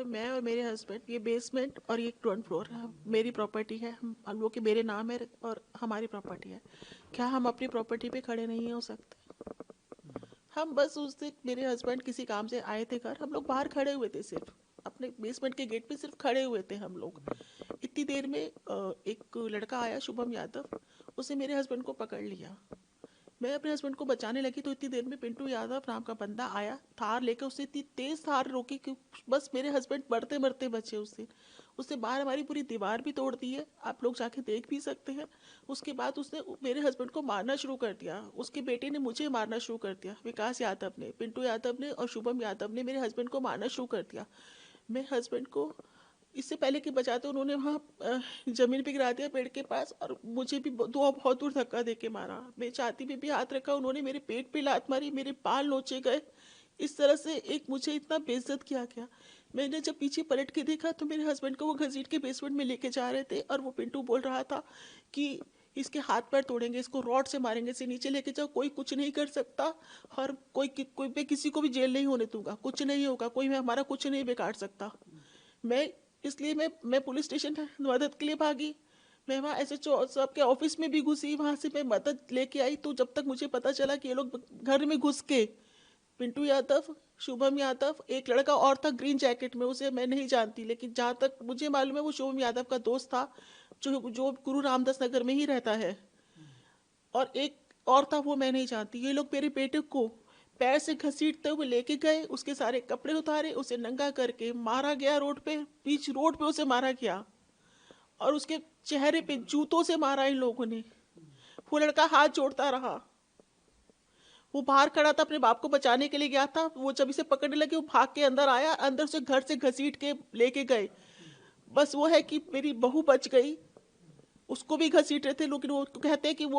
है, मैं और मेरे हस्बैंड, ये बेसमेंट और ये ग्राउंड फ्लोर है, मेरी प्रॉपर्टी है, हम लोग के मेरे नाम है और हमारी प्रॉपर्टी है। क्या हम अपनी प्रॉपर्टी पे खड़े नहीं हो सकते? हम बस उस दिन मेरे हस्बैंड किसी काम से आए थे घर, हम लोग बाहर खड़े हुए थे, सिर्फ अपने बेसमेंट के गेट पे सिर्फ खड़े हुए थे हम लोग। इतनी देर में एक लड़का आया, शुभम यादव, उसने मेरे हस्बैंड को पकड़ लिया। मैं अपने हस्बैंड को बचाने लगी तो इतनी देर में पिंटू यादव नाम का बंदा आया, थार लेकर। उसने इतनी तेज थार रोकी कि बस मेरे हस्बैंड मरते मरते बचे उस दिन। उसने बाहर हमारी पूरी दीवार भी तोड़ दी है, आप लोग जाके देख भी सकते हैं। उसके बाद उसने मेरे हस्बैंड को मारना शुरू कर दिया, उसके बेटे ने मुझे मारना शुरू कर दिया, विकास यादव ने, पिंटू यादव ने और शुभम यादव ने मेरे हस्बैंड को मारना शुरू कर दिया। मैं हस्बैंड को इससे पहले कि बचाते उन्होंने वहाँ जमीन पे गिरा दिया पेड़ के पास, और मुझे भी दो बहुत दूर धक्का दे के मारा। मेरी छाती पे भी हाथ रखा उन्होंने, मेरे पेट पे लात मारी, मेरे बाल नोचे गए। इस तरह से एक मुझे इतना बेइज्जत किया गया। मैंने जब पीछे पलट के देखा तो मेरे हस्बैंड को वो घसीट के बेसमेंट में लेके जा रहे थे, और वो पिंटू बोल रहा था कि इसके हाथ पैर तोड़ेंगे, इसको रॉड से मारेंगे, इसे नीचे लेके जाओ, कोई कुछ नहीं कर सकता, और कोई मैं किसी को भी जेल नहीं होने दूंगा, कुछ नहीं होगा, कोई मैं हमारा कुछ नहीं बिगाड़ सकता। मैं इसलिए मैं पुलिस स्टेशन मदद के लिए भागी। मैं वहाँ SHO साहब के ऑफिस में भी घुसी, वहाँ से मैं मदद लेके आई। तो जब तक मुझे पता चला कि ये लोग घर में घुस के, पिंटू यादव, शुभम यादव, एक लड़का और था ग्रीन जैकेट में, उसे मैं नहीं जानती, लेकिन जहाँ तक मुझे मालूम है वो शुभम यादव का दोस्त था, जो गुरु रामदास नगर में ही रहता है। और एक और था, वो मैं नहीं जानती। ये लोग मेरे बेटे को पैर से घसीटते हुए लेके गए, उसके सारे कपड़े उतारे, उसे नंगा करके मारा गया रोड पे, बीच रोड पे उसे मारा गया, और उसके चेहरे पे जूतों से मारा इन लोगों ने। वो लड़का हाथ जोड़ता रहा। वो बाहर खड़ा था, अपने बाप को बचाने के लिए गया था। वो जब इसे पकड़ने लगे वो भाग के अंदर आया, अंदर से घर से घसीट के लेके गए। बस वो है कि मेरी बहू बच गई, उसको भी घसीट रहे थे लोग। वो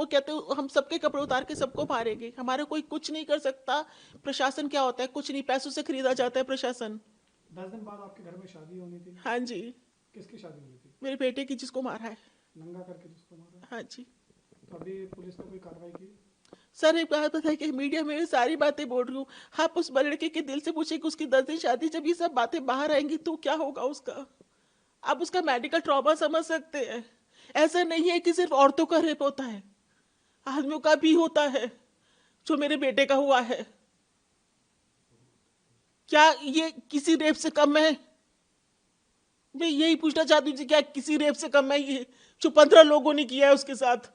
कहते हम सबके कपड़े उतार के सबको मारेंगे, हमारा कोई कुछ नहीं कर सकता। प्रशासन क्या होता है, कुछ नहीं, पैसों से खरीदा जाता है प्रशासन। 10 दिन बाद आपके घर में शादी होनी थी। हाँ जी। किसकी शादी होनी थी? मेरे बेटे की, जिसको मारा है। नंगा करके जिसको मारा है? हाँ जी। तो अभी पुलिस ने कोई कार्रवाई की? सर एक बात बताइए कि मीडिया में सारी बातें बोल रही हूँ, आप उस लड़के के दिल से पूछे कि उसकी 10 दिन शादी, जब ये सब बातें बाहर आएंगी तो क्या होगा उसका? आप उसका मेडिकल ट्रॉमा समझ सकते हैं। ऐसा नहीं है कि सिर्फ औरतों का रेप होता है, आदमियों का भी होता है, जो मेरे बेटे का हुआ है। क्या ये किसी रेप से कम है? मैं यही पूछना चाहती हूँ, क्या किसी रेप से कम है ये जो 15 लोगों ने किया है उसके साथ?